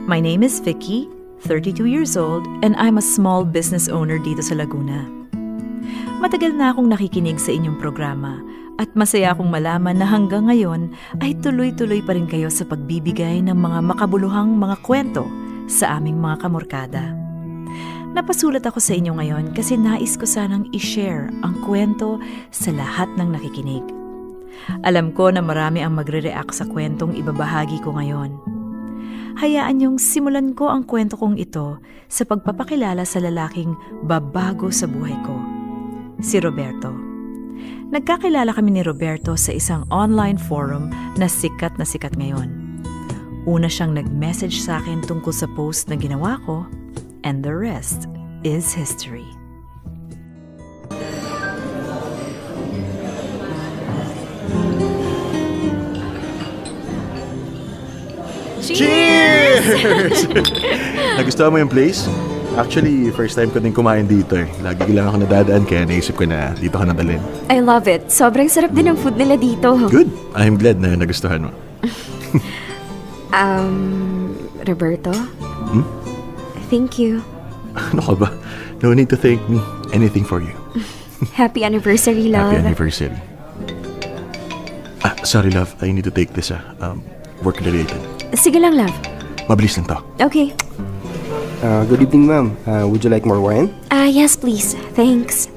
My name is Vicky, 32 years old, and I'm a small business owner dito sa Laguna. Matagal na akong nakikinig sa inyong programa at masaya akong malaman na hanggang ngayon ay tuloy-tuloy pa rin kayo sa pagbibigay ng mga makabuluhang mga kwento sa aming mga kamorkada. Napasulat ako sa inyo ngayon kasi nais ko sanang i-share ang kwento sa lahat ng nakikinig. Alam ko na marami ang magre-react sa kwentong ibabahagi ko ngayon. Hayaan niyong simulan ko ang kwento kong ito sa pagpapakilala sa lalaking babago sa buhay ko, si Roberto. Nagkakilala kami ni Roberto sa isang online forum na sikat ngayon. Una siyang nag-message sa akin tungkol sa post na ginawa ko, and the rest is history. Cheers! Nagustuhan mo yung place? Actually, first time ko din kumain dito eh. Lagi lang ako nadadaan kaya naisip ko na dito ka nadalhin. I love it. Sobrang sarap din ang food nila dito. Good. I'm glad na nagustuhan mo. Roberto? Thank you. Ano ka ba? No need to thank me. Anything for you. Happy anniversary, love. Happy anniversary. Sorry love. I need to take this work related. Sige lang, love. Mabilis lang to. Okay. Good evening, ma'am. Would you like more wine? Yes, please. Thanks.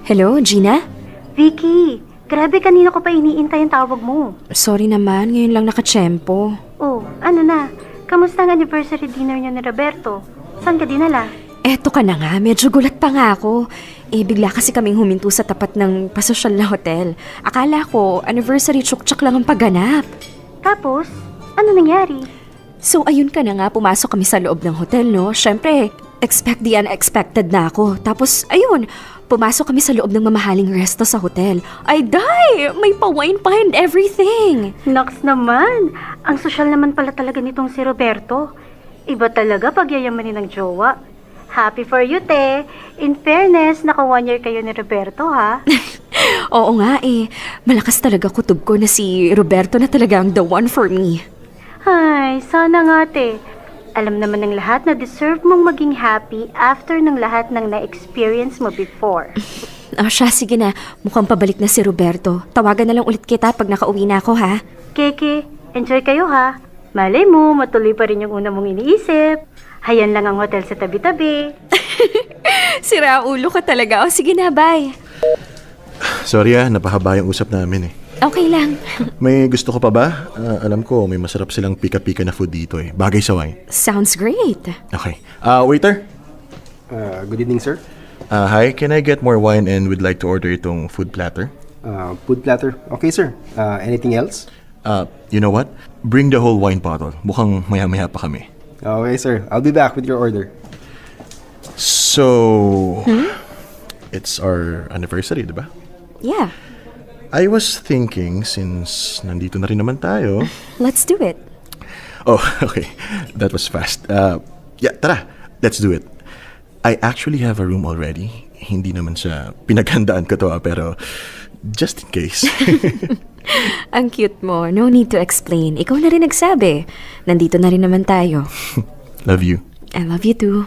Hello, Gina? Vicky, grabe kanina ko pa iniintay ang tawag mo. Sorry naman, ngayon lang nakatsyempo. Oh, ano na? Kamusta ang anniversary dinner niyo ni Roberto? Saan ka dinala? Eto ka na nga, medyo gulat pa nga ako. Bigla kasi kaming huminto sa tapat ng pasosyal na hotel. Akala ko, anniversary tsuktsak lang ang pagganap. Tapos, ano nangyari? So ayun ka na nga, pumasok kami sa loob ng hotel, no? Syempre, expect the unexpected na ako. Tapos, ayun, pumasok kami sa loob ng mamahaling resto sa hotel. Ay, die! May pa-wine pa and everything! Nox naman! Ang sosyal naman pala talaga nitong si Roberto. Iba talaga pag yayamanin ng jowa. Happy for you, te. In fairness, naka 1 year kayo ni Roberto, ha? Oo nga malakas talaga kutob ko na si Roberto na talaga ang the one for me. Ay, sana nga, te. Alam naman ng lahat na deserve mong maging happy after ng lahat ng na-experience mo before. Siya, sige na. Mukhang pabalik na si Roberto. Tawagan na lang ulit kita pag nakauwi na ako, ha? Keke, enjoy kayo, ha? Malay mo, matuloy pa rin yung una mong iniisip. Hayan lang ang hotel sa tabi-tabi. Sira ulo ka talaga. Sige na, bye. Sorry napahaba yung usap namin eh. Okay lang. May gusto ko pa ba? Alam ko, may masarap silang pika-pika na food dito eh. Bagay sa wine. Sounds great. Okay. Waiter? Good evening, sir. Hi, can I get more wine and would like to order itong food platter? Food platter. Okay, sir. Anything else? You know what? Bring the whole wine bottle. Mukhang maya-maya pa kami. Okay, sir. I'll be back with your order. So, it's our anniversary, diba? Yeah. I was thinking, since nandito na rin naman tayo... Let's do it. Oh, okay. That was fast. Yeah, tara. Let's do it. I actually have a room already. Hindi naman siya pinaghandaan ko to, pero just in case. Ang cute mo. No need to explain. Ikaw na rin nagsabi. Nandito na rin naman tayo. Love you. I love you too.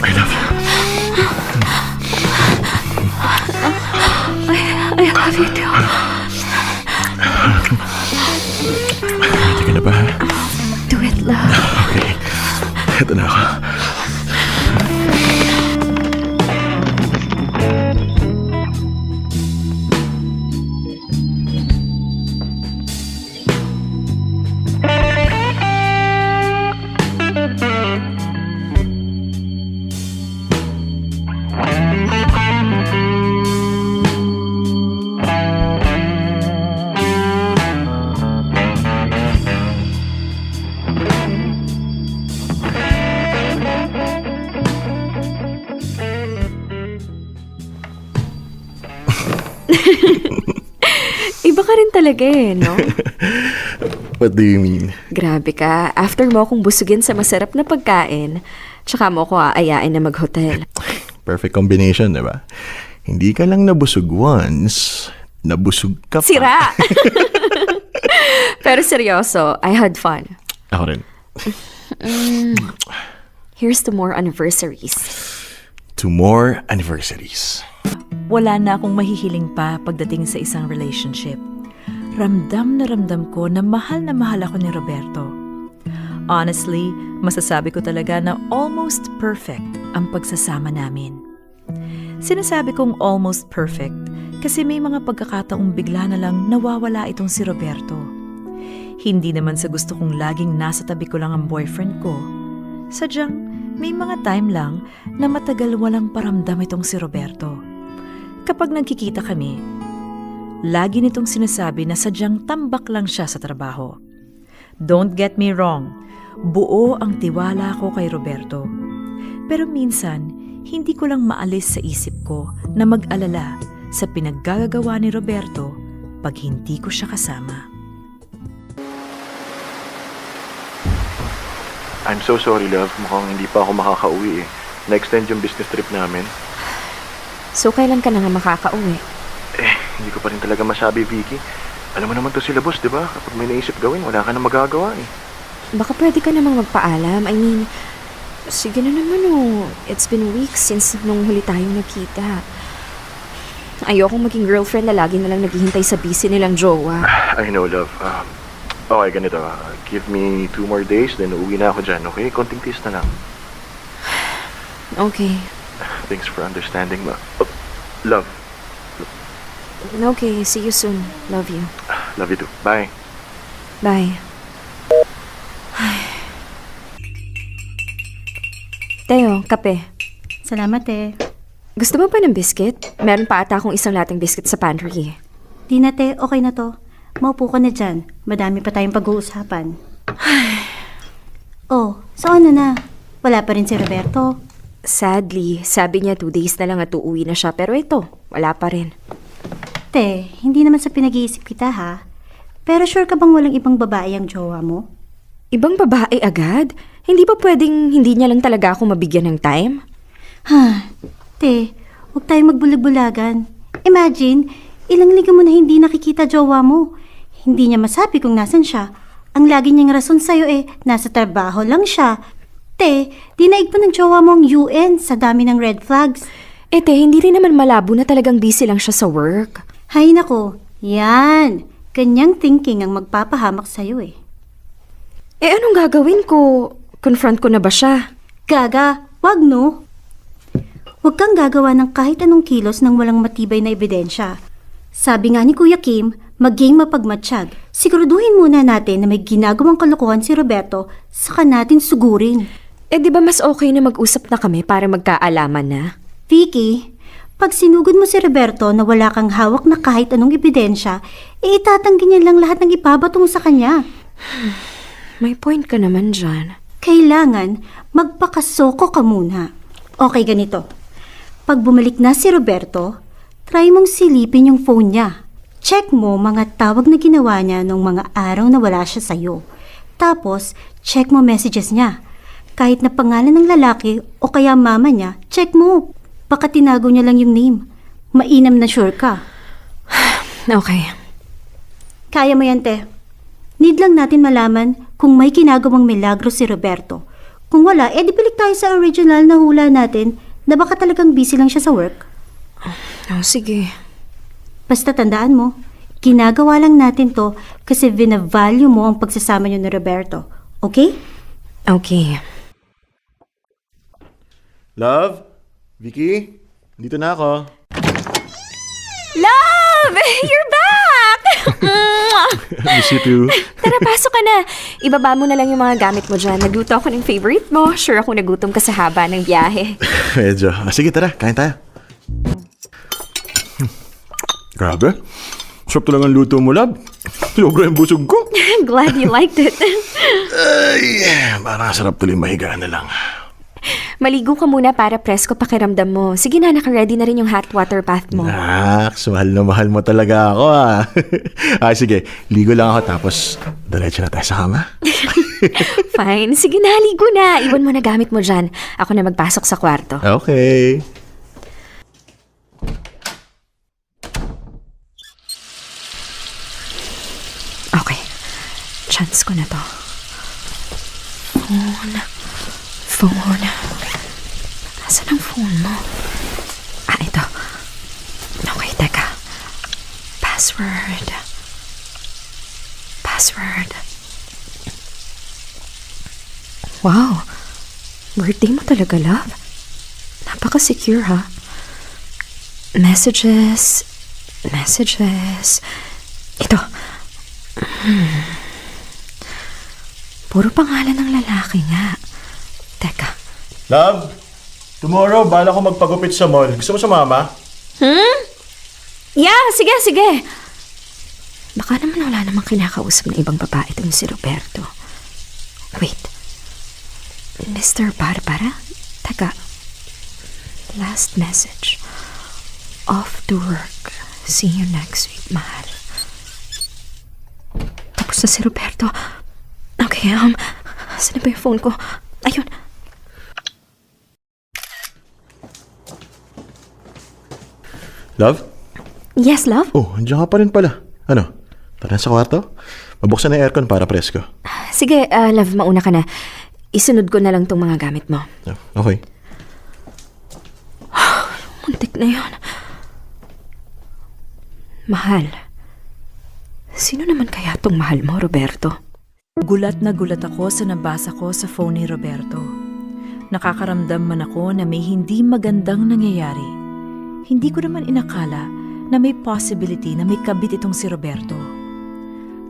I love you. I love you too. Ready ka na ba? Do it, love. Okay. Ito na ako. Iba ka rin talaga no? What do you mean? Grabe ka. After mo akong busugin sa masarap na pagkain, tsaka mo ako aayain na mag-hotel. Perfect combination, di ba? Hindi ka lang nabusog once, nabusog ka pa. Sira! Pero seryoso, I had fun. Ako rin. Here's to more anniversaries. To more anniversaries. Wala na akong mahihiling pa pagdating sa isang relationship. Ramdam ko na mahal ako ni Roberto. Honestly, masasabi ko talaga na almost perfect ang pagsasama namin. Sinasabi kong almost perfect kasi may mga pagkakataong bigla na lang nawawala itong si Roberto. Hindi naman sa gusto kong laging nasa tabi ko lang ang boyfriend ko. Sadyang may mga time lang na matagal walang paramdam itong si Roberto. Kapag nagkikita kami, lagi nitong sinasabi na sadyang tambak lang siya sa trabaho. Don't get me wrong, buo ang tiwala ko kay Roberto. Pero minsan, hindi ko lang maalis sa isip ko na mag-alala sa pinaggagawa ni Roberto pag hindi ko siya kasama. I'm so sorry, love. Mukhang hindi pa ako makakauwi eh. Na-extend yung business trip namin. So, kailan ka na nga makakauwi? Hindi ko pa rin talaga masabi, Vicky. Alam mo naman to sila boss, di ba? Kapag may naisip gawin, wala ka na magagawa eh. Baka pwede ka namang magpaalam. I mean, sige na naman oh. It's been weeks since nung huli tayong nagkita. Ayokong maging girlfriend na lagi na lang naghihintay sa busy nilang jowa. I know, love. Okay, ganito. Give me 2 more days, then uuwi na ako dyan, okay? Konting tiis na lang. Okay. Thanks for understanding, love. Okay, see you soon. Love you. Love you too. Bye. Bye. Teo, kape. Salamat eh. Gusto mo pa ng biscuit? Meron pa ata akong isang latang biscuit sa pantry. Di na te, okay na to. Maupo ka na dyan. Madami pa tayong pag-uusapan. Oh, so ano na? Wala pa rin si Roberto. Sadly, sabi niya 2 days na lang at uuwi na siya. Pero ito, wala pa rin. Te, hindi naman sa pinag-iisip kita ha. Pero sure ka bang walang ibang babae ang jowa mo? Ibang babae agad? Hindi ba pwedeng hindi niya lang talaga ako mabigyan ng time? Ha, te, huwag tayong magbulag-bulagan. Imagine, ilang linggo mo na hindi nakikita jowa mo. Hindi niya masabi kung nasan siya. Ang lagi niyang rason sa'yo nasa trabaho lang siya. Te, dinaig pa ng jowa mo ang UN sa dami ng red flags. Te, hindi rin naman malabo na talagang busy lang siya sa work. Hay nako, yan. Ganyang thinking ang magpapahamak sa'yo Anong gagawin ko? Confront ko na ba siya? Gaga, wag no. Huwag kang gagawa ng kahit anong kilos nang walang matibay na ebidensya. Sabi nga ni Kuya Kim, maging mapagmatsyag. Siguraduhin muna natin na may ginagawang kalokohan si Roberto, saka natin sugurin. Di ba mas okay na mag-usap na kami para magkaalaman na? Vicky, pag sinugod mo si Roberto na wala kang hawak na kahit anong ebidensya, itatanggi niya lang lahat ng ipabatong sa kanya. May point ka naman dyan. Kailangan magpakasoko ka muna. Okay, ganito. Pag bumalik na si Roberto, try mong silipin yung phone niya. Check mo mga tawag na ginawa niya nung mga araw na wala siya sa'yo. Tapos, check mo messages niya. Kahit na pangalan ng lalaki o kaya mama niya, check mo. Baka tinago niya lang yung name. Mainam na sure ka. Okay. Kaya mo yan, te. Need lang natin malaman kung may ginagawang milagro si Roberto. Kung wala, di balik tayo sa original na hula natin na baka talagang busy lang siya sa work. Sige. Basta tandaan mo, ginagawa lang natin to kasi vina-value mo ang pagsasama niyo ni Roberto. Okay? Okay. Love? Vicky? Dito na ako. Love! You're back! Miss you too. Tara, pasok ka na. Ibaba mo na lang yung mga gamit mo dyan. Nagluto ako ng favorite mo. Sure ako nagutom ka sa haba ng biyahe. Medyo. Sige, tara. Kain tayo. Grabe. Sarap talagang luto mo, love. Sobra yung busog ko. Glad you liked it. Ay, parang sarap tuloy mahiga na lang. Maligo ka muna para presko pakiramdam mo. Sige na, naka-ready na rin yung hot water bath mo. Nax, mahal na mahal mo talaga ako sige, ligo lang ako tapos diretso na tayo sa kama. Fine. Sige na, ligo na. Iwan mo na gamit mo dyan. Ako na magpasok sa kwarto. Okay. Okay. Chance ko na to. Phone. Nasaan ang phone mo? Ito. Okay, teka. Password. Wow. Birthday mo talaga, love. Napaka-secure, ha? Messages. Ito. Puro pangalan ng lalaki nga. Teka. Love, tomorrow bala ko magpagupit sa mall. Gusto mo sumama? Yeah, sige. Baka naman wala namang kinakausap ng ibang babae itong si Roberto. Wait. Mr. Barbara? Teka. Last message. Off to work. See you next week, mahal. Tapos na si Roberto. Okay, saan na ba yung phone ko? Ayun. Love? Yes, love? Oh, andiyan ka pa rin pala. Ano? Tara na sa kwarto? Mabuksan na yung aircon para presko. Sige, love, mauna ka na. Isunod ko na lang tong mga gamit mo. Okay. Muntik na yun. Mahal. Sino naman kaya tong mahal mo, Roberto? Gulat na gulat ako sa nabasa ko sa phone ni Roberto. Nakakaramdam man ako na may hindi magandang nangyayari. Hindi ko naman inakala na may possibility na may kabit itong si Roberto.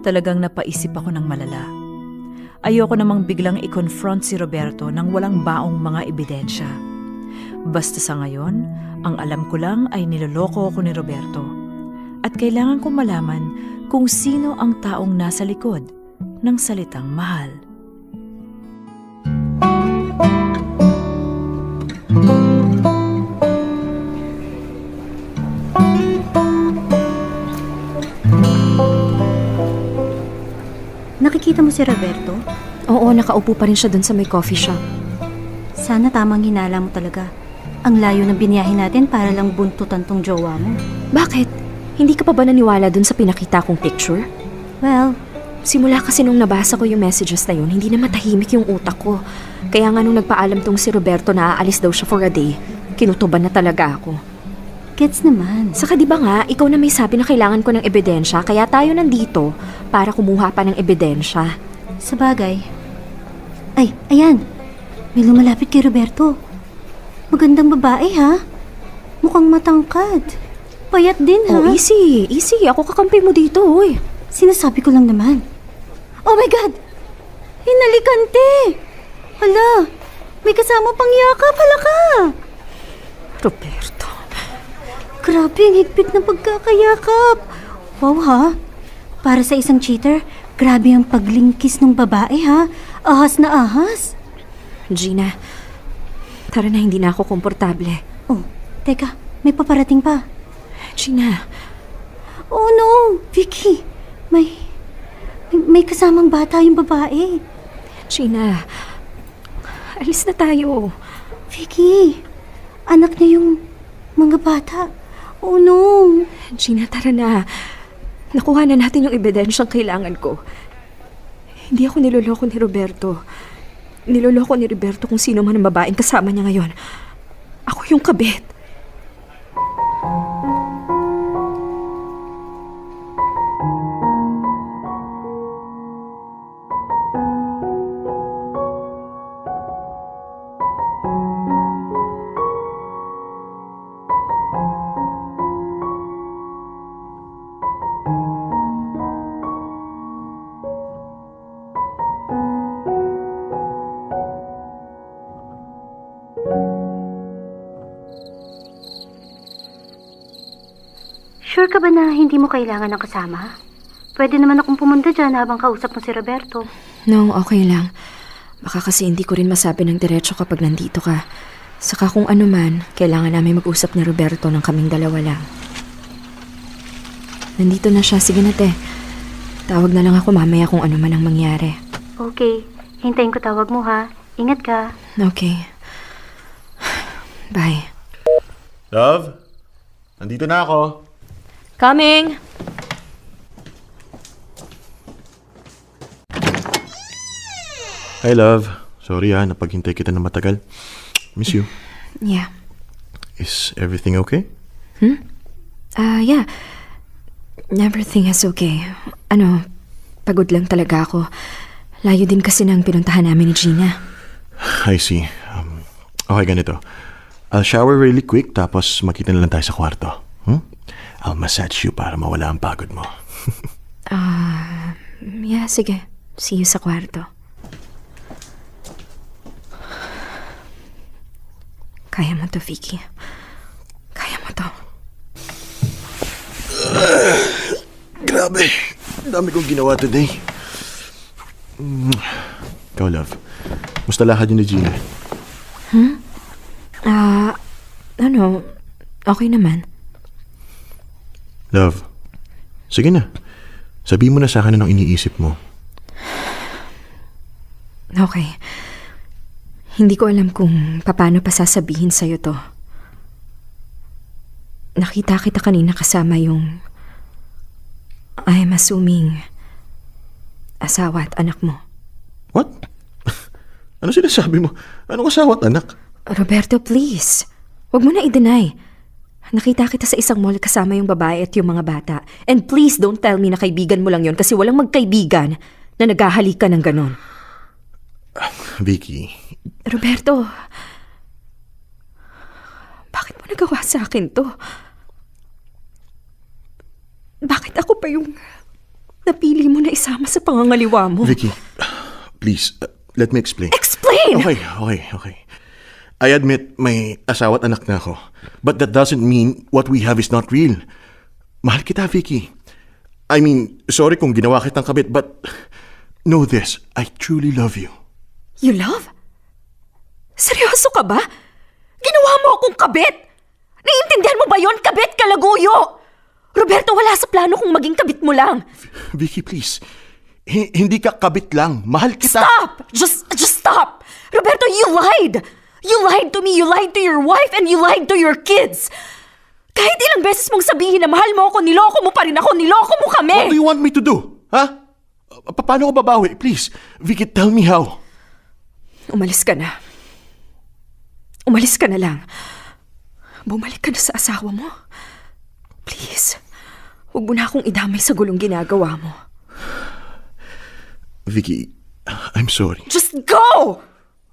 Talagang napaisip ako ng malala. Ayoko namang biglang i-confront si Roberto nang walang baong mga ebidensya. Basta sa ngayon, ang alam ko lang ay niloloko ako ni Roberto. At kailangan kong malaman kung sino ang taong nasa likod ng salitang mahal. Nakikita mo si Roberto? Oo, nakaupo pa rin siya dun sa may coffee shop. Sana tamang hinala mo talaga. Ang layo ng biniyahin natin para lang buntutan tong jowa mo. Bakit? Hindi ka pa ba naniwala dun sa pinakita kong picture? Well, Simula kasi nung nabasa ko yung messages na yun, hindi na matahimik yung utak ko. Kaya nga nung nagpaalam tong si Roberto na aalis daw siya for a day, kinutuban na talaga ako. gets naman. Saka di ba nga, ikaw na may sabi na kailangan ko ng ebidensya, kaya tayo nandito para kumuha pa ng ebidensya. Sa bagay. Ay, ayan. May lumalapit kay Roberto. Magandang babae, ha? Mukhang matangkad. Payat din, ha? Oh, easy. Ako kakampi mo dito, oy. Sinasabi ko lang naman. Oh my God! Hinalikante! Hala, may kasama pang yakap. Hala ka! Roberto. Grabe, ang higpit ng pagkakayakap. Wow, ha? Para sa isang cheater, grabe ang paglingkis ng babae, ha? Ahas na ahas. Gina, tara na, hindi na ako komportable. Oh, teka, may paparating pa. Gina. Oh no, Vicky. May kasamang bata yung babae. Gina, alis na tayo. Vicky, anak niya yung mga bata. Oh no. Gina, tara na. Nakuha na natin yung ebidensyang kailangan ko. Hindi ako niloloko ni Roberto. Niloloko ni Roberto kung sino man ang babaeng kasama niya ngayon. Ako yung kabit. Sure ka ba na hindi mo kailangan ng kasama? Pwede naman akong pumunta dyan habang kausap mo si Roberto. No, okay lang. Baka kasi hindi ko rin masabi ng diretso kapag nandito ka. Saka kung ano man, kailangan namin mag-usap ni Roberto ng kaming dalawa lang. Nandito na siya. Sige na, te. Tawag na lang ako mamaya kung ano man ang mangyari. Okay, hintayin ko tawag mo ha. Ingat ka. Okay. Bye. Love? Nandito na ako. Coming! Hi, love. Sorry napaghintay kita na matagal. Miss you. Yeah. Is everything okay? Yeah. Everything is okay. Pagod lang talaga ako. Layo din kasi ng pinuntahan namin ni Gina. I see. Okay, ganito. I'll shower really quick tapos makita na lang tayo sa kwarto. I'll massage you para mawala ang pagod mo. Yeah, sige. See you sa kwarto. Kaya mo to, Vicky. Kaya mo to. Grabe. Dami kong ginawa today. Ikaw, love. Musta lakad yun ni Gina? Okay naman. Love. Sige na. Sabihin mo na sa akin anong iniisip mo. Okay. Hindi ko alam kung paano pa sasabihin sa'yo to. Nakita kita kanina kasama yung I'm assuming asawa at anak mo. What? Ano sinasabi mo? Anong asawa at anak? Roberto, please. Huwag mo na i-deny. Nakita kita sa isang mall kasama yung babae at yung mga bata. And please don't tell me na kaibigan mo lang yon kasi walang magkaibigan na naghahalikan ng ganon. Vicky. Roberto, bakit mo nagawa sa akin to? Bakit ako pa yung napili mo na isama sa pangangaliwa mo? Vicky, please, let me explain. Explain! Okay. I admit may asawa at anak na ako. But that doesn't mean what we have is not real. Mahal kita, Vicky. I mean, sorry kung ginawa kitang kabit, but know this, I truly love you. You love? Seryoso ka ba? Ginawa mo akong kabit! Naiintindihan mo ba yon? Kabit, kalaguyo! Roberto, wala sa plano kong maging kabit mo lang. Vicky, please. Hindi ka kabit lang. Mahal kita. Stop! Just stop! Roberto, you lied! You lied to me, you lied to your wife, and you lied to your kids! Kahit ilang beses mong sabihin na mahal mo ako, niloko mo pa rin ako, niloko mo kami! What do you want me to do? Ha? Paano ko babawi? Please, Vicky, tell me how. Umalis ka na. Umalis ka na lang. Bumalik ka na sa asawa mo. Please, huwag mo na akong idamay sa gulong ginagawa mo. Vicky, I'm sorry. Just go!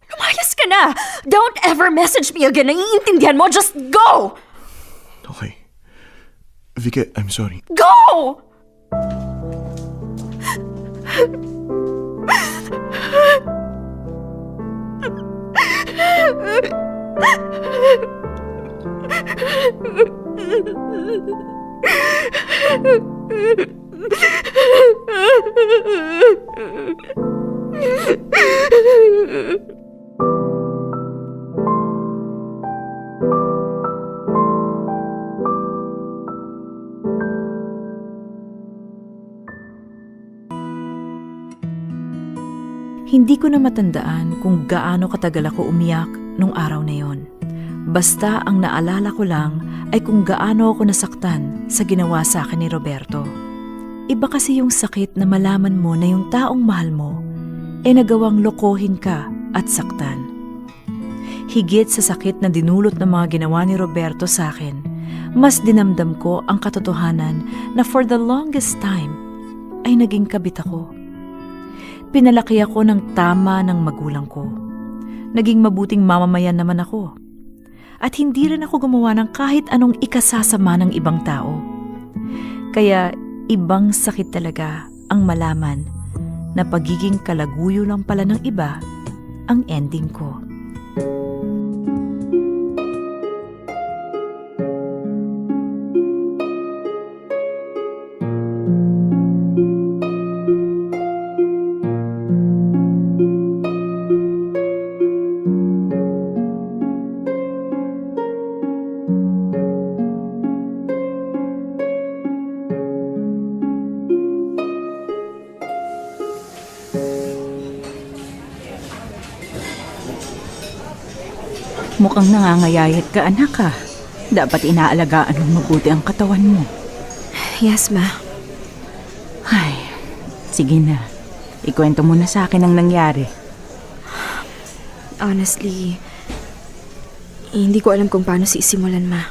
Lumayas ka na! Don't ever message me again. Naiintindihan mo? Just go! Okay. Vicky, I'm sorry. Go! Hindi ko na matandaan kung gaano katagal ako umiyak nung araw na yon. Basta ang naalala ko lang ay kung gaano ako nasaktan sa ginawa sa akin ni Roberto. Iba kasi yung sakit na malaman mo na yung taong mahal mo nagawang lokohin ka at saktan. Higit sa sakit na dinulot ng mga ginawa ni Roberto sa akin, mas dinamdam ko ang katotohanan na for the longest time ay naging kabit ako. Pinalaki ako ng tama ng magulang ko. Naging mabuting mamamayan naman ako. At hindi rin ako gumawa ng kahit anong ikasasama ng ibang tao. Kaya ibang sakit talaga ang malaman na pagiging kalaguyo lang pala ng iba ang ending ko. Mukhang nangangayayat ka, anak, ha? Dapat inaalagaan mo mabuti ang katawan mo. Yes, Ma. Ay, sige na. Ikwento mo na sa akin ang nangyari. Honestly, hindi ko alam kung paano sisimulan, Ma.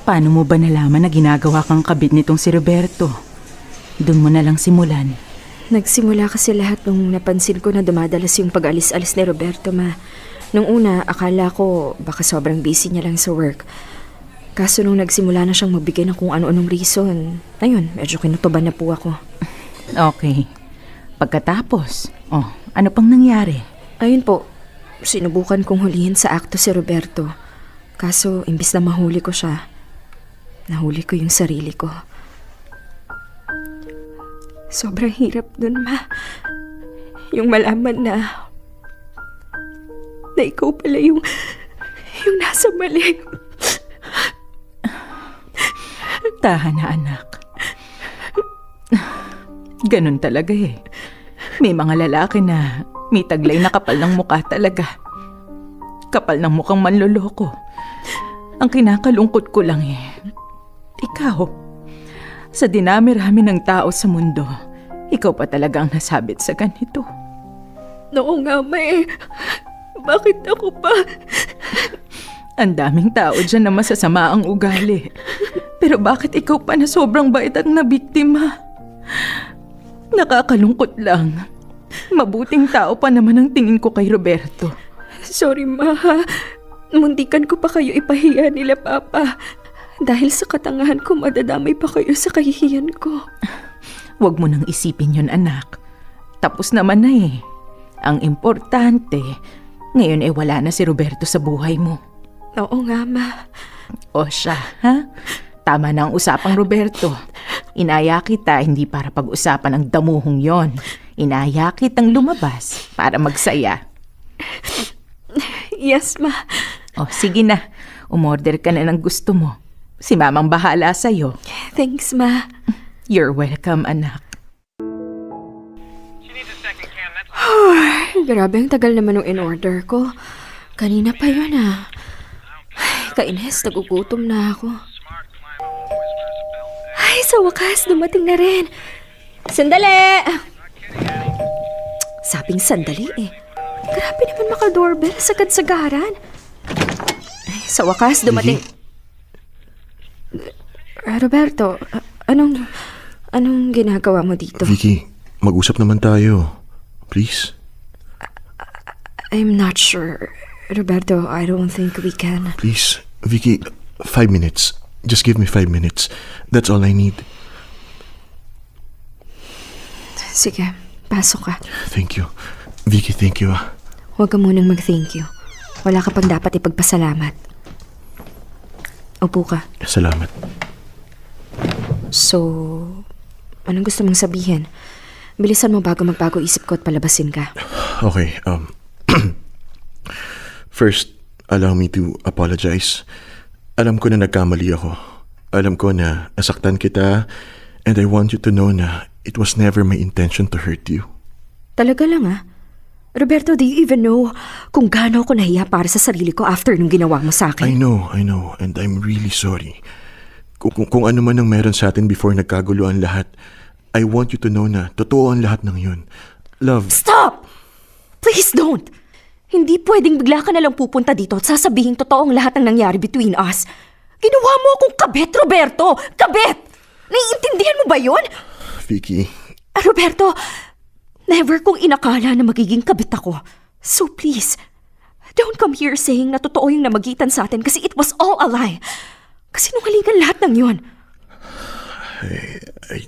Paano mo ba nalaman na ginagawa kang kabit nitong si Roberto? Doon mo na lang simulan. Nagsimula kasi lahat nung napansin ko na dumadalas yung pag-alis-alis ni Roberto, Ma. Nung una, akala ko baka sobrang busy niya lang sa work. Kaso nung nagsimula na siyang magbigay ng kung ano-anong reason, ayun, medyo kinutuban na po ako. Okay. Pagkatapos, ano pang nangyari? Ayun po, sinubukan kong hulihin sa akto si Roberto. Kaso, imbis na mahuli ko siya, nahuli ko yung sarili ko. Sobrang hirap dun, Ma. Yung malaman na ikaw pala yung nasa mali. Tahan na, anak. Ganun talaga eh. May mga lalaki na may taglay na kapal ng mukha talaga. Kapal ng mukhang manloloko. Ang kinakalungkot ko lang ikaw, sa dinami-rami ng tao sa mundo, ikaw pa talaga ang nasabit sa ganito. Oo nga, Ma eh. Bakit ako pa? Ang daming tao dyan na masasama ang ugali. Pero bakit ikaw pa na sobrang bait ang nabiktima? Nakakalungkot lang. Mabuting tao pa naman ang tingin ko kay Roberto. Sorry, Ma. Muntikan ko pa kayo ipahiya nila, Papa. Dahil sa katangahan ko, madadamay pa kayo sa kahihiyan ko. Huwag mo nang isipin yun, anak. Tapos naman na eh. Ang importante, ngayon ay wala na si Roberto sa buhay mo. Oo nga, Ma. O siya, ha? Tama na ang usapang Roberto. Inaya kita hindi para pag-usapan ang damuhong yon. Inaya kitang lumabas para magsaya. Yes, Ma. O sige na, umorder ka na ng gusto mo. Si Mamang bahala sa'yo. Thanks, Ma. You're welcome, anak. Grabe, ang tagal naman ng in-order ko. Kanina pa yun, ah. Kainis, nagugutom na ako. Ay, sa wakas, dumating na rin. Sandali! Sabing sandali eh. Grabe naman maka-doorbell, sagad-sagaran. Ay, sa wakas, dumating... Roberto, anong ginagawa mo dito? Vicky, mag-usap naman tayo. Please. I'm not sure. Roberto, I don't think we can. Please. Vicky, 5 minutes. Just give me 5 minutes. That's all I need. Sige, pasok ka. Thank you. Vicky, thank you. Huwag ka munang mag-thank you. Wala ka pang dapat ipagpasalamat. Upo ka. Salamat. So, anong gusto mong sabihin? Bilisan mo bago magbago isip ko at palabasin ka. Okay, first, allow me to apologize. Alam ko na nagkamali ako. Alam ko na nasaktan kita, and I want you to know na it was never my intention to hurt you. Talaga lang ah. Roberto, do you even know kung gaano ako nahiya para sa sarili ko after nung ginawa mo sa I akin? know, and I'm really sorry. Kung ano man ang meron sa atin before nagkaguluhan lahat, I want you to know na totoo ang lahat ng yun. Love. Stop! Please don't! Hindi pwedeng bigla ka nalang pupunta dito at sasabihin totoo ang lahat ng nangyari between us. Ginawa mo akong kabit, Roberto! Kabit! Naiintindihan mo ba yun? Vicky. Roberto, never kong inakala na magiging kabit ako. So please, don't come here saying na totoo yung namagitan sa atin kasi it was all a lie. Kasi nungalingan lahat ng yun.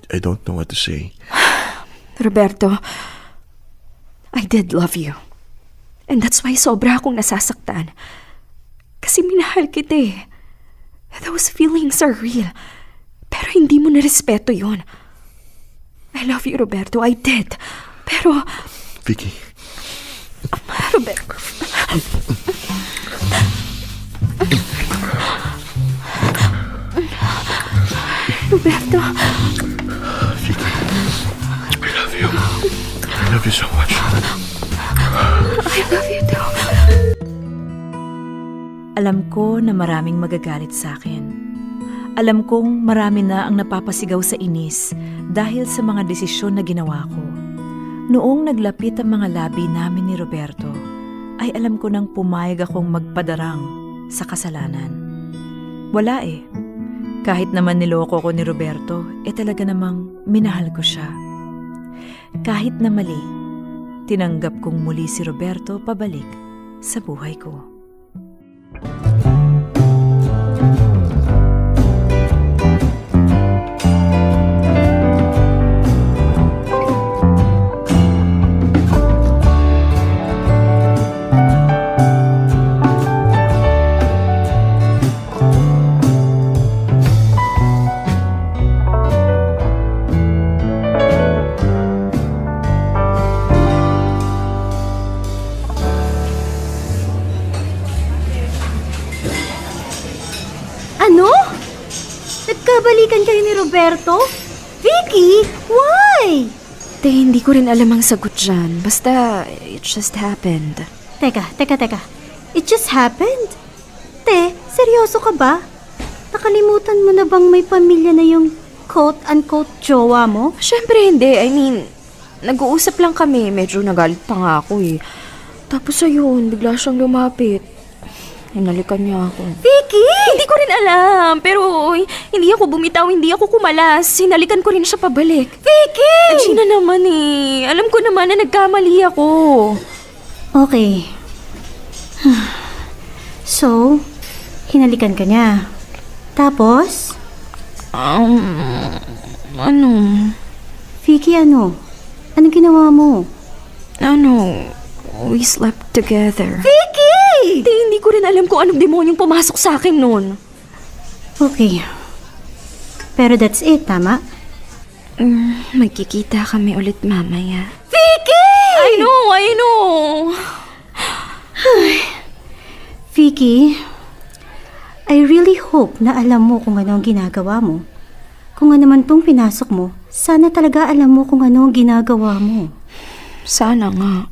I don't know what to say. Roberto, I did love you. And that's why sobra akong nasasaktan. Kasi minahal kita eh. Those feelings are real. Pero hindi mo narespeto yun. I love you, Roberto. I did. Pero... Vicky. Roberto... Roberto... Vicky. I love you. I love you so much. I love you too. Alam ko na maraming magagalit sa akin. Alam kong marami na ang napapasigaw sa inis dahil sa mga desisyon na ginawa ko. Noong naglapit ang mga labi namin ni Roberto, ay alam ko nang pumayag akong magpadarang sa kasalanan. Wala eh. Kahit naman niloko ko ni Roberto, talaga namang minahal ko siya. Kahit na mali, tinanggap kong muli si Roberto pabalik sa buhay ko. Ano? Nagkabalikan kayo ni Roberto? Vicky, why? Te, hindi ko rin alam ang sagot dyan. Basta, it just happened. Teka. It just happened? Te, seryoso ka ba? Nakalimutan mo na bang may pamilya na yung quote-unquote jowa mo? Siyempre hindi. I mean, nag-uusap lang kami. Medyo nagalit pa nga ako eh. Tapos ayun, bigla siyang lumapit. Hinalikan niya ako. Vicky! Hindi ko rin alam. Pero hindi ako bumitaw, hindi ako kumalas. Hinalikan ko rin siya pabalik. Vicky! Gina naman eh. Alam ko naman na nagkamali ako. Okay. So, hinalikan ka niya. Tapos? Ano? Vicky, ano? Anong ginawa mo? We slept together. Vicky! Hindi ko rin alam kung anong demonyong pumasok sa akin noon. Okay. Pero that's it, tama? Magkikita kami ulit mamaya. Vicky! I know. Vicky, I really hope na alam mo kung ano ang ginagawa mo. Kung ano man tong pinasok mo, sana talaga alam mo kung ano ang ginagawa mo. Sana nga.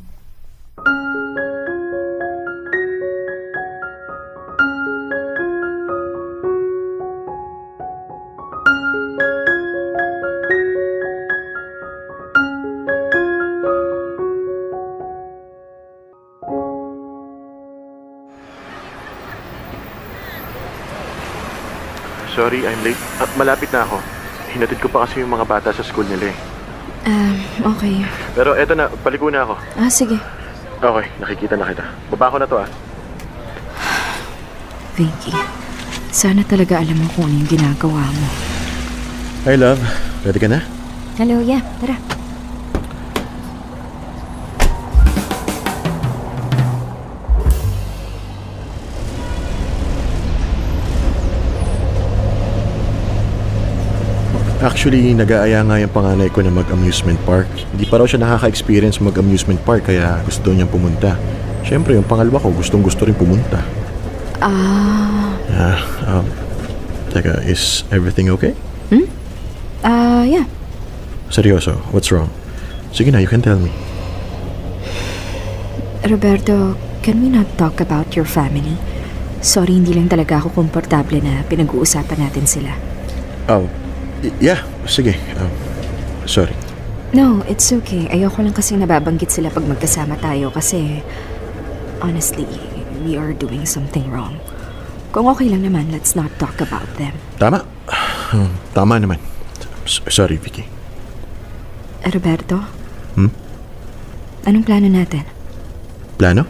Sorry, I'm late. Malapit na ako. Hinatid ko pa kasi yung mga bata sa school nila eh. Okay. Pero eto na, paliko na ako. Sige. Okay, nakikita na kita. Baba ko na to Vicky, sana talaga alam mo kung ano yung ginagawa mo. Hi love, ready ka na? Hello, yeah. Tara. Actually, nag-aaya nga yung panganay ko na mag-amusement park. Hindi pa raw siya nakaka-experience mag-amusement park kaya gusto niyang pumunta. Siyempre, yung pangalawa ko gustong-gusto rin pumunta. Teka, is everything okay? Yeah. Seryoso, what's wrong? Sige na, you can tell me. Roberto, can we not talk about your family? Sorry, hindi lang talaga ako komportable na pinag-uusapan natin sila. Yeah, sige. Sorry. No, it's okay. Ayoko lang kasi nababanggit sila pag magkasama tayo kasi honestly, we are doing something wrong. Kung okay lang naman, let's not talk about them. Tama. Tama naman. Sorry, Vicky. Roberto? Anong plano natin? Plano?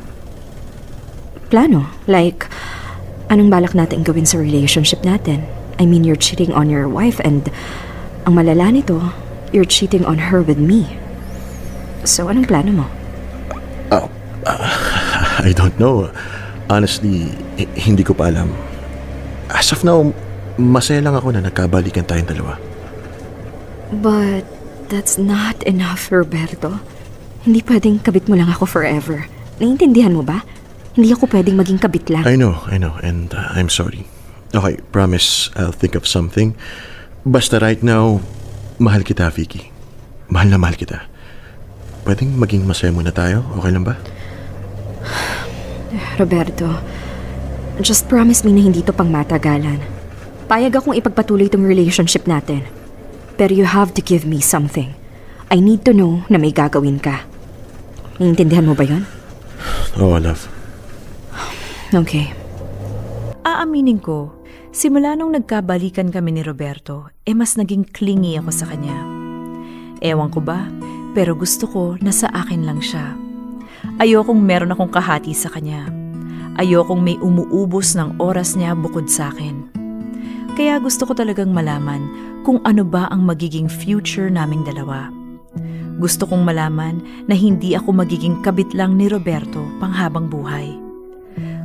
Plano? Like, anong balak natin gawin sa relationship natin? I mean, you're cheating on your wife and ang malala nito, you're cheating on her with me. So, anong plano mo? I don't know. Honestly, hindi ko pa alam. As of now, masaya lang ako na nagkabalikan tayong dalawa. But, that's not enough, Roberto. Hindi pwedeng kabit mo lang ako forever. Naiintindihan mo ba? Hindi ako pwedeng maging kabit lang. I know, and I'm sorry. Okay, promise I'll think of something. Basta right now, mahal kita, Vicky. Mahal na mahal kita. Pwedeng maging masaya muna tayo? Okay lang ba? Roberto, Just promise me na hindi to pang matagalan. Payag akong ipagpatuloy tong relationship natin. Pero you have to give me something. I need to know na may gagawin ka. Naiintindihan mo ba yon? Oh, love. Okay. Aaminin ko, simula nung nagkabalikan kami ni Roberto, mas naging clingy ako sa kanya. Ewan ko ba, pero gusto ko na sa akin lang siya. Ayokong meron akong kahati sa kanya. Ayokong may umuubos ng oras niya bukod sa akin. Kaya gusto ko talagang malaman kung ano ba ang magiging future naming dalawa. Gusto kong malaman na hindi ako magiging kabit lang ni Roberto panghabang buhay.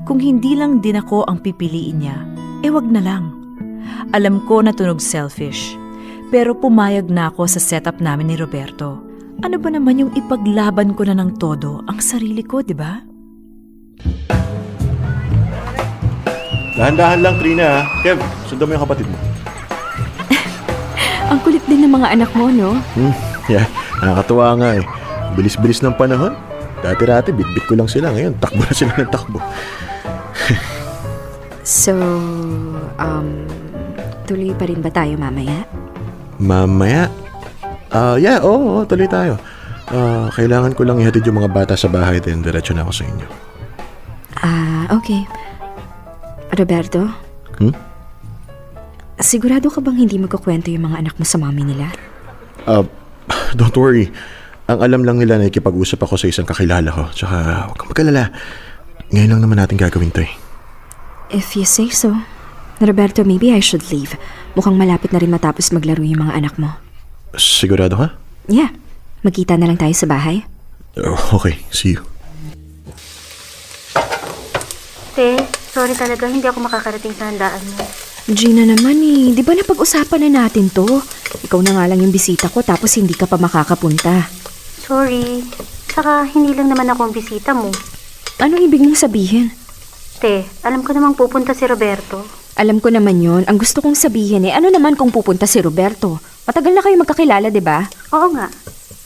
Kung hindi lang din ako ang pipiliin niya, wag na lang. Alam ko na tunog selfish, pero pumayag na ako sa setup namin ni Roberto. Ano ba naman yung ipaglaban ko na ng todo ang sarili ko, di ba? Dahan-dahan lang, Trina, ha? Kev, sundan mo yung kapatid mo. Ang kulit din ng mga anak mo, no? Yeah, nakakatuwa nga eh. Bilis-bilis ng panahon. Dati-dati, bit-bit ko lang sila. Ngayon, takbo na sila ng takbo. So, tuloy pa rin ba tayo mamaya? Mamaya? Yeah, oo, tuloy tayo. Kailangan ko lang ihatid yung mga bata sa bahay, then diretso na ako sa inyo. Okay. Roberto? Sigurado ka bang hindi magkukwento yung mga anak mo sa mami nila? Don't worry. Ang alam lang nila na ikipag-usap ako sa isang kakilala ko. Tsaka, huwag kang mag-alala. Ngayon lang naman natin gagawin to eh. If you say so. Roberto, maybe I should leave. Mukhang malapit na rin matapos maglaro yung mga anak mo. Sigurado ka? Yeah. Magkita na lang tayo sa bahay. Okay, see you. Te, sorry talaga, hindi ako makakarating sa handaan mo. Gina naman eh. Di ba napag-usapan na natin to? Ikaw na nga lang yung bisita ko tapos hindi ka pa makakapunta. Sorry. Saka, hindi lang naman ako ang bisita mo. Anong ibig mong sabihin? Te, alam ko namang pupunta si Roberto. Alam ko naman yon. Ang gusto kong sabihin ano naman kung pupunta si Roberto? Matagal na kayo magkakilala, di ba? Oo nga.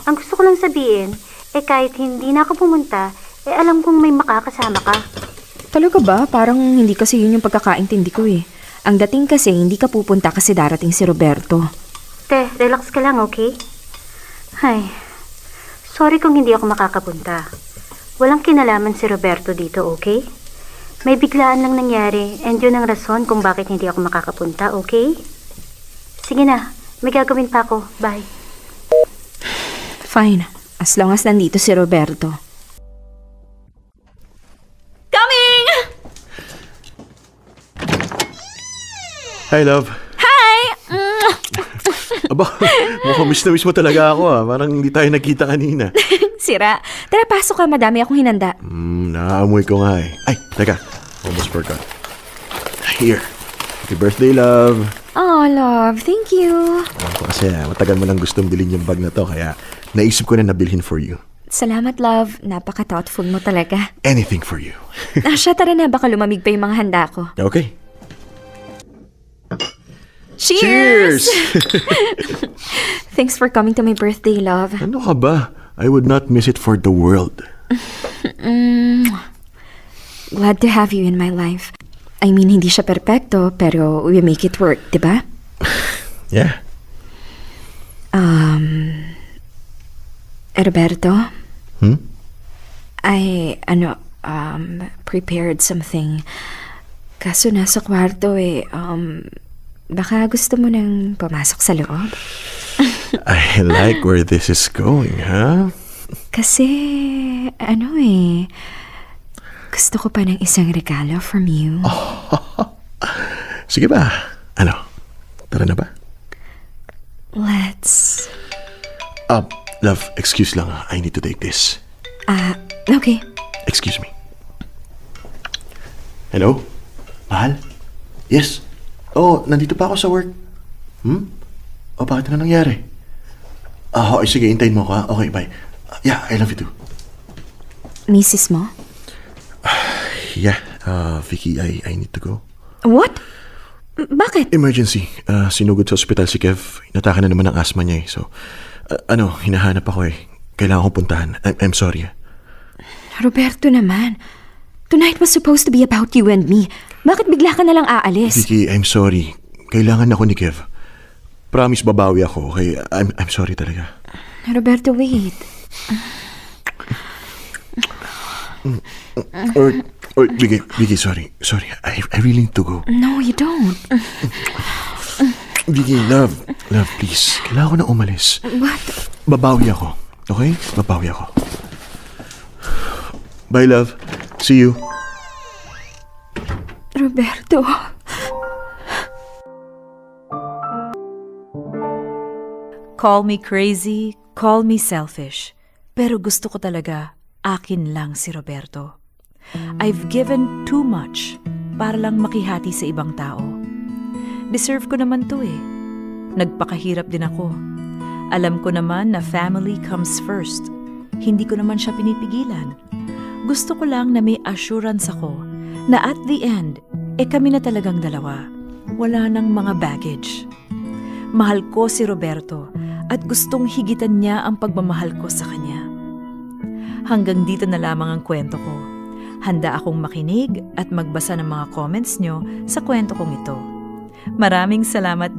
Ang gusto ko lang sabihin, kahit hindi na ako pumunta, alam kong may makakasama ka. Talaga ba? Parang hindi kasi yun yung pagkakaintindi ko eh. Ang dating kasi, hindi ka pupunta kasi darating si Roberto. Te, relax ka lang, okay? Ay, sorry kung hindi ako makakapunta. Walang kinalaman si Roberto dito, okay? May biglaan lang nangyari, and yun ang rason kung bakit hindi ako makakapunta, okay? Sige na, may gagawin pa ako. Bye. Fine. As long as nandito si Roberto. Coming! Hi, love. Hi! Aba, mukhang miss na miss mo talaga ako ah. Parang hindi tayo nagkita kanina. Sira. Tara, pasok ka. Madami akong hinanda. Nakaamoy ko nga eh. Ay, teka. Almost forgot. Here. Happy birthday, love. Oh, love. Thank you. Kasi matagal mo lang gustong bilhin yung bag na to, kaya naisip ko na nabilhin for you. Salamat, love. Napaka-thoughtful mo talaga. Anything for you. Siya, tara na. Baka lumamig pa yung mga handa ko. Okay. Cheers! Thanks for coming to my birthday, love. Ano ka ba? I would not miss it for the world. Glad to have you in my life. I mean, hindi siya perpekto, pero we make it work, di ba? Yeah. Roberto? Hmm? I, prepared something. Kaso nasa kwarto baka gusto mo nang pumasok sa loob? I like where this is going, huh? Kasi, gusto ko pa ng isang regalo from you. Sige ba? Ano? Tara na ba? Let's... Love, excuse lang. I need to take this. Okay. Excuse me. Hello? Mahal? Yes. Oh, nandito pa ako sa work. Bakit na nangyari? Sige, hintayin mo ka. Okay, bye. Yeah, I love you too. Misis mo? Yeah, Vicky, I need to go. What? Bakit? Emergency. Sinugod sa ospital si Kev. Inatake na naman ang asthma niya eh. So, hinahanap ako eh. Kailangan kong puntahan. I'm sorry. Roberto naman. Tonight was supposed to be about you and me. Bakit bigla ka nalang aalis? Vicky, I'm sorry. Kailangan ako ni Kev. Promise babawi ako, okay? I'm sorry talaga. Roberto, wait. Or Vicky, sorry. Sorry, I really need to go. No, you don't. Vicky, love, please. Kailangan ko na umalis. What? Babawi ako, okay? Babawi ako. Bye, love. See you. Roberto. Call me crazy, call me selfish. Pero gusto ko talaga, akin lang si Roberto. I've given too much para lang makihati sa ibang tao. Deserve ko naman to eh. Nagpakahirap din ako. Alam ko naman na family comes first. Hindi ko naman siya pinipigilan. Gusto ko lang na may assurance ako na at the end, kami na talagang dalawa. Wala nang mga baggage. Mahal ko si Roberto at gustong higitan niya ang pagmamahal ko sa kanya. Hanggang dito na lamang ang kwento ko. Handa akong makinig at magbasa ng mga comments nyo sa kwento kong ito. Maraming salamat